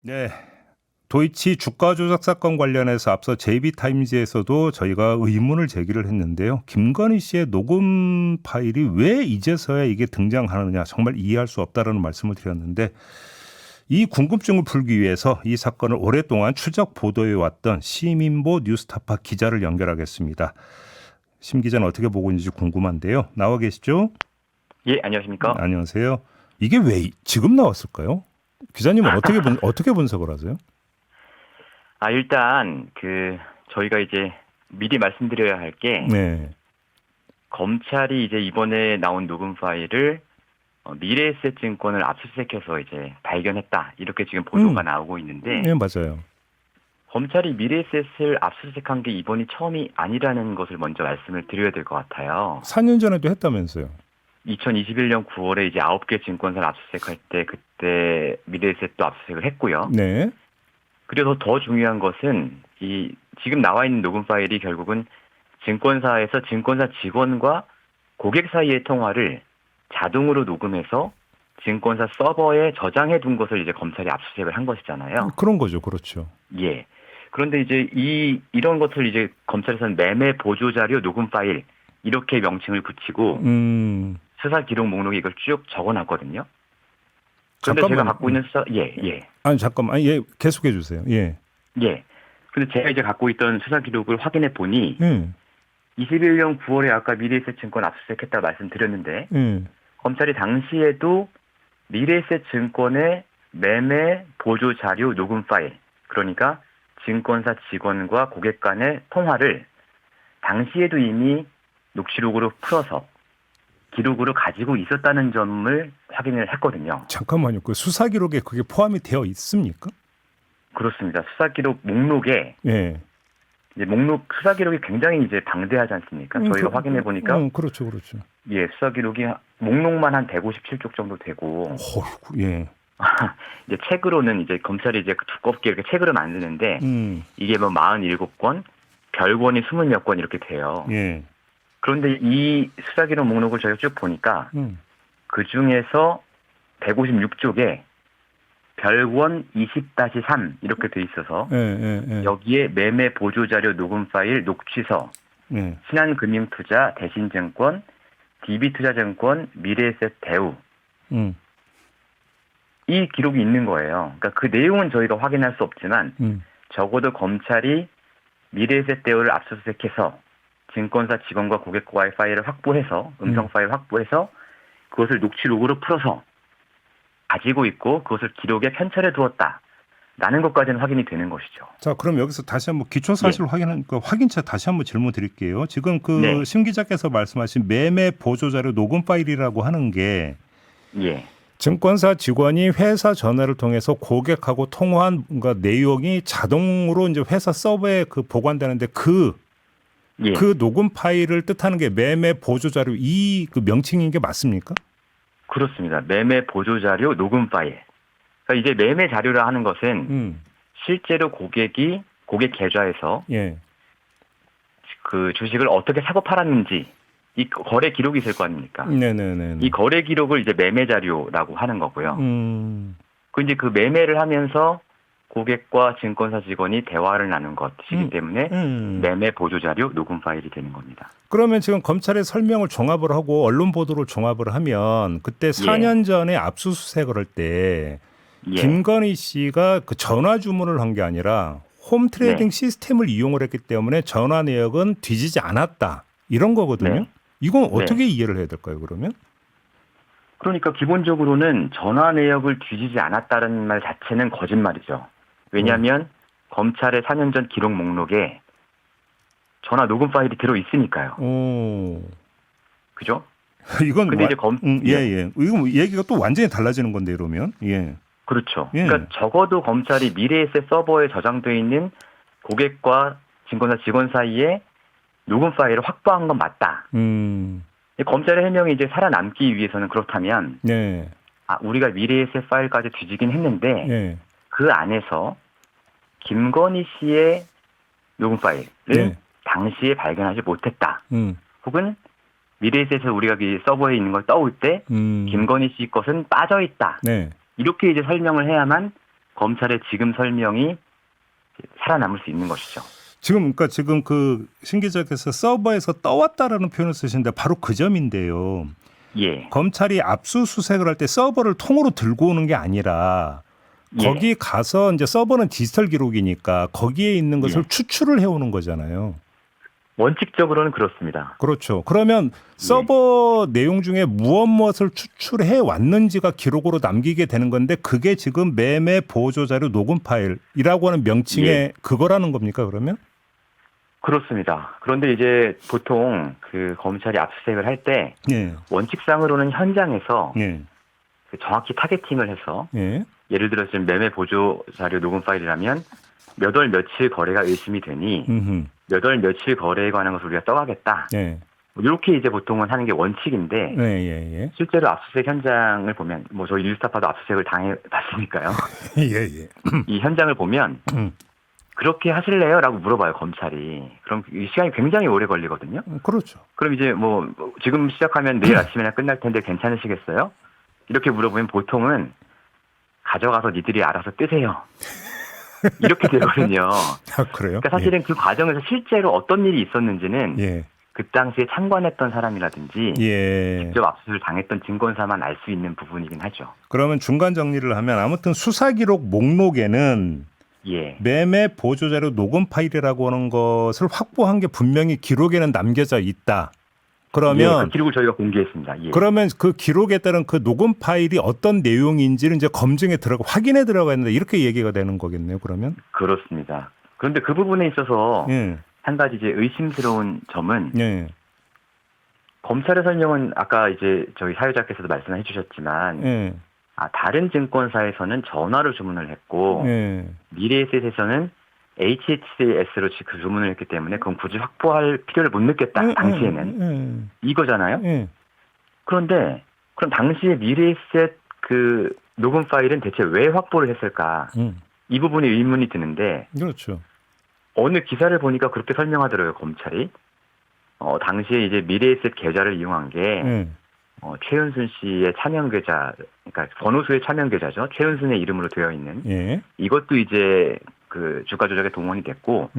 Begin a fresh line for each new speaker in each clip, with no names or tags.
네. 도이치 주가 조작 사건 관련해서 앞서 JB타임즈에서도 저희가 의문을 제기를 했는데요. 김건희 씨의 녹음 파일이 왜 이제서야 이게 등장하느냐 정말 이해할 수 없다라는 말씀을 드렸는데 이 궁금증을 풀기 위해서 이 사건을 오랫동안 추적 보도해 왔던 시민보 뉴스타파 기자를 연결하겠습니다. 심 기자는 어떻게 보고 있는지 궁금한데요. 나와 계시죠?
예, 안녕하십니까?
안녕하세요. 이게 왜 지금 나왔을까요? 기자님은 어떻게 분석을 하세요?
일단 저희가 이제 미리 말씀드려야 할 게
네.
검찰이 이제 이번에 나온 녹음 파일을 미래에셋증권을 압수수색해서 이제 발견했다. 이렇게 지금 보도가 나오고 있는데
네, 맞아요.
검찰이 미래에셋을 압수수색한 게 이번이 처음이 아니라는 것을 먼저 말씀을 드려야 될 것 같아요.
4년 전에도 했다면서요.
2021년 9월에 이제 9개 증권사를 압수수색할 때 그때 미래에셋도 압수수색을 했고요.
네.
그래서 더 중요한 것은 이 지금 나와 있는 녹음 파일이 결국은 증권사에서 증권사 직원과 고객 사이의 통화를 자동으로 녹음해서 증권사 서버에 저장해 둔 것을 이제 검찰이 압수수색을 한 것이잖아요.
그런 거죠. 그렇죠.
예. 그런데 이제 이런 것을 이제 검찰에서는 매매 보조 자료 녹음 파일 이렇게 명칭을 붙이고 수사 기록 목록에 이걸 쭉 적어놨거든요. 그런데 제가 갖고 있는 예.
아니 잠깐만. 예, 계속해 주세요. 예.
예. 근데 제가 이제 갖고 있던 수사 기록을 확인해 보니 21년 9월에 아까 미래에셋증권 압수수색했다고 말씀드렸는데 검찰이 당시에도 미래에셋증권의 매매 보조 자료 녹음 파일, 그러니까 증권사 직원과 고객 간의 통화를 당시에도 이미 녹취록으로 풀어서 기록으로 가지고 있었다는 점을 확인을 했거든요.
잠깐만요. 그 수사 기록에 그게 포함이 되어 있습니까?
그렇습니다. 수사 기록 목록에
예.
이제 수사 기록이 굉장히 이제 방대하지 않습니까? 저희가 확인해 보니까
그렇죠.
예, 수사 기록이 목록만 한 157쪽 정도 되고
어이구, 예.
이제 책으로는 이제 검찰이 이제 두껍게 이렇게 책으로 만드는데 이게 뭐 47권, 별권이 20몇 권 이렇게 돼요.
예.
그런데 이 수사 기록 목록을 저희가 쭉 보니까 그 중에서 156쪽에 별권 20-3 이렇게 돼 있어서 여기에 매매 보조 자료 녹음 파일 녹취서, 신한금융투자, 대신증권, DB투자증권, 미래에셋 대우 이 기록이 있는 거예요. 그러니까 그 내용은 저희가 확인할 수 없지만 적어도 검찰이 미래에셋 대우를 압수수색해서 증권사 직원과 고객과의 파일을 확보해서 음성 파일 확보해서 그것을 녹취록으로 풀어서 가지고 있고 그것을 기록에 편찬해 두었다라는 것까지는 확인이 되는 것이죠.
자, 그럼 여기서 다시 한번 기초 사실을 확인한 그 확인차 다시 한번 질문 드릴게요. 지금 그 심 기자께서 말씀하신 매매 보조 자료 녹음 파일이라고 하는 게 증권사 직원이 회사 전화를 통해서 고객하고 통화한 뭔가 내용이 자동으로 이제 회사 서버에 그 보관되는데 그 녹음 파일을 뜻하는 게 매매 보조 자료 이 그 명칭인 게 맞습니까?
그렇습니다. 매매 보조 자료 녹음 파일. 그러니까 이제 매매 자료라 하는 것은 실제로 고객 계좌에서 그 주식을 어떻게 사고 팔았는지 이 거래 기록이 있을 거 아닙니까?
네네네.
이 거래 기록을 이제 매매 자료라고 하는 거고요. 그 이제 그 매매를 하면서 고객과 증권사 직원이 대화를 나눈 것이기 때문에 매매 보조 자료 녹음 파일이 되는 겁니다.
그러면 지금 검찰의 설명을 종합을 하고 언론 보도를 종합을 하면 그때 4년 전에 압수수색을 할 때 김건희 씨가 그 전화 주문을 한 게 아니라 홈 트레이딩 시스템을 이용을 했기 때문에 전화 내역은 뒤지지 않았다. 이런 거거든요. 이건 어떻게 이해를 해야 될까요, 그러면?
그러니까 기본적으로는 전화 내역을 뒤지지 않았다는 말 자체는 거짓말이죠. 왜냐하면 검찰의 4년 전 기록 목록에 전화 녹음 파일이 들어 있으니까요. 그죠?
이건
근데 이제
이거 뭐 얘기가 또 완전히 달라지는 건데 이러면.
그렇죠. 그러니까 적어도 검찰이 미래에셋 서버에 저장되어 있는 고객과 증권사 직원 사이에 녹음 파일을 확보한 건 맞다. 검찰의 해명이 이제 살아남기 위해서는 그렇다면 우리가 미래에셋 파일까지 뒤지긴 했는데 그 안에서 김건희 씨의 녹음 파일을 당시에 발견하지 못했다. 혹은 미래에셋에서 우리가 이 서버에 있는 걸 떠올 때 김건희 씨 것은 빠져 있다. 이렇게 이제 설명을 해야만 검찰의 지금 설명이 살아남을 수 있는 것이죠.
지금 그 신 기자께서 서버에서 떠왔다라는 표현을 쓰시는데 바로 그 점인데요.
예.
검찰이 압수수색을 할 때 서버를 통으로 들고 오는 게 아니라 거기 가서 이제 서버는 디지털 기록이니까 거기에 있는 것을 추출을 해오는 거잖아요.
원칙적으로는 그렇습니다.
그렇죠. 그러면 서버 내용 중에 무엇을 추출해 왔는지가 기록으로 남기게 되는 건데 그게 지금 매매 보조 자료 녹음 파일이라고 하는 명칭의 그거라는 겁니까, 그러면?
그렇습니다. 그런데 이제 보통 그 검찰이 압수수색을 할 때 원칙상으로는 현장에서 그 정확히 타겟팅을 해서 예를 들어서 지금 매매 보조 자료 녹음 파일이라면 몇 월 며칠 거래가 의심이 되니 몇 월 며칠 거래에 관한 것을 우리가 떠가겠다. 이렇게 이제 보통은 하는 게 원칙인데 실제로 압수수색 현장을 보면 뭐 저희 뉴스타파도 압수수색을 당해봤으니까요. 이 현장을 보면 그렇게 하실래요? 라고 물어봐요, 검찰이. 그럼 이 시간이 굉장히 오래 걸리거든요.
그렇죠.
그럼 이제 뭐 지금 시작하면 내일 아침에나 끝날 텐데 괜찮으시겠어요? 이렇게 물어보면 보통은 가져가서 니들이 알아서 뜨세요. 이렇게 되거든요.
아, 그래요?
그러니까 사실은 그 과정에서 실제로 어떤 일이 있었는지는 그 당시에 참관했던 사람이라든지 직접 압수수색을 당했던 증권사만 알 수 있는 부분이긴 하죠.
그러면 중간 정리를 하면 아무튼 수사 기록 목록에는 매매 보조자료 녹음 파일이라고 하는 것을 확보한 게 분명히 기록에는 남겨져 있다. 그러면
그 기록을 저희가 공개했습니다.
그러면 그 기록에 따른 그 녹음 파일이 어떤 내용인지를 이제 검증에 확인에 들어가 있는데 이렇게 얘기가 되는 거겠네요. 그러면
그렇습니다. 그런데 그 부분에 있어서 한 가지 이제 의심스러운 점은 검찰의 설명은 아까 이제 저희 사회자께서도 말씀해 주셨지만 다른 증권사에서는 전화로 주문을 했고 미래에셋에서는 HTS로 주문을 했기 때문에 그건 굳이 확보할 필요를 못 느꼈다. 당시에는. 이거잖아요. 그런데 그럼 당시에 미래에셋 그 녹음 파일은 대체 왜 확보를 했을까? 이 부분에 의문이 드는데
그렇죠.
어느 기사를 보니까 그렇게 설명하더라고요, 검찰이. 당시에 이제 미래에셋 계좌를 이용한 게 최은순 씨의 차명 계좌, 그러니까 권오수의 차명 계좌죠. 최은순의 이름으로 되어 있는. 이것도 이제 그 주가 조작에 동원이 됐고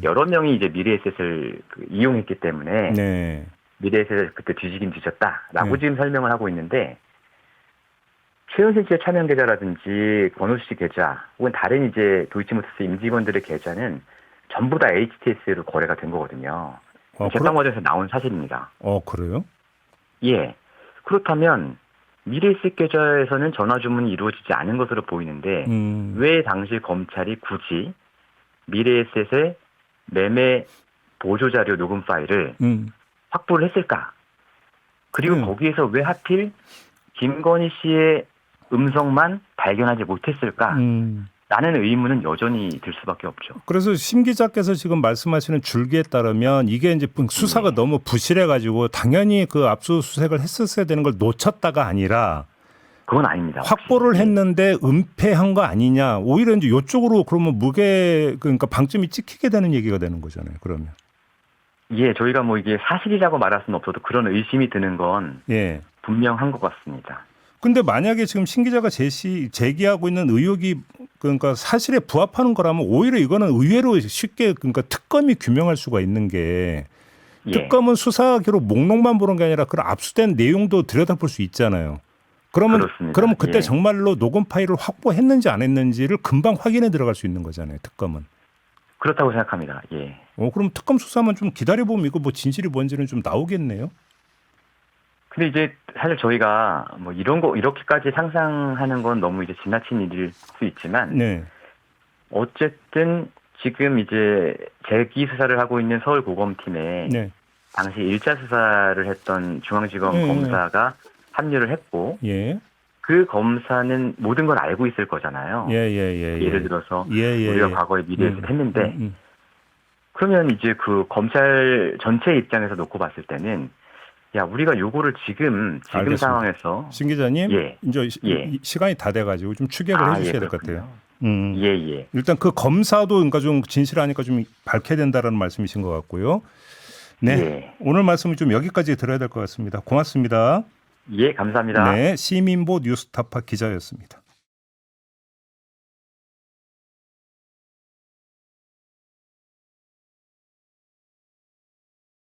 여러 명이 이제 미래에셋을 이용했기 때문에 미래에셋을 그때 뒤지긴 뒤졌다라고 지금 설명을 하고 있는데 최은순 씨의 차명 계좌라든지 권오수 씨 계좌 혹은 다른 이제 도이치모터스 임직원들의 계좌는 전부 다 HTS로 거래가 된 거거든요. 재판 과정에서 나온 사실입니다.
그래요?
예. 그렇다면 미래에셋 계좌에서는 전화 주문이 이루어지지 않은 것으로 보이는데 왜 당시 검찰이 굳이 미래에셋의 매매 보조자료 녹음 파일을 확보를 했을까? 그리고 거기에서 왜 하필 김건희 씨의 음성만 발견하지 못했을까? 라는 의문은 여전히 들 수밖에 없죠.
그래서 심 기자께서 지금 말씀하시는 줄기에 따르면 이게 이제 수사가 너무 부실해가지고 당연히 그 압수수색을 했었어야 되는 걸 놓쳤다가 아니라
그건 아닙니다.
확보를 했는데 은폐한 거 아니냐. 오히려 이제 이쪽으로 그러면 그러니까 방점이 찍히게 되는 얘기가 되는 거잖아요. 그러면.
저희가 뭐 이게 사실이라고 말할 수는 없어도 그런 의심이 드는 건 분명한 것 같습니다.
근데 만약에 지금 신 기자가 제기하고 있는 의혹이 그러니까 사실에 부합하는 거라면 오히려 이거는 의외로 쉽게 그러니까 특검이 규명할 수가 있는 게 특검은 수사 기록 목록만 보는 게 아니라 그런 압수된 내용도 들여다볼 수 있잖아요. 그러면 그때 정말로 녹음 파일을 확보했는지 안 했는지를 금방 확인해 들어갈 수 있는 거잖아요. 특검은.
그렇다고 생각합니다.
그럼 특검 수사만 좀 기다려보면 이거 뭐 진실이 뭔지는 좀 나오겠네요.
근데 이제 사실 저희가 뭐 이런 거 이렇게까지 상상하는 건 너무 이제 지나친 일일 수 있지만 어쨌든 지금 이제 재기 수사를 하고 있는 서울고검팀에 당시 1차 수사를 했던 중앙지검 검사가 합류를 했고 그 검사는 모든 걸 알고 있을 거잖아요. 예를 들어서 우리가 과거에 미래에서 했는데 그러면 이제 그 검찰 전체 입장에서 놓고 봤을 때는 우리가 요거를 지금 알겠습니다. 상황에서
신 기자님, 이제 시간이 다 돼가지고 좀 추격을 해주셔야 될 것 같아요. 일단 그 검사도 그러니까 좀 진실하니까 좀 밝혀야 된다라는 말씀이신 것 같고요. 오늘 말씀은 좀 여기까지 들어야 될 것 같습니다. 고맙습니다.
감사합니다.
시민보 뉴스타파 기자였습니다.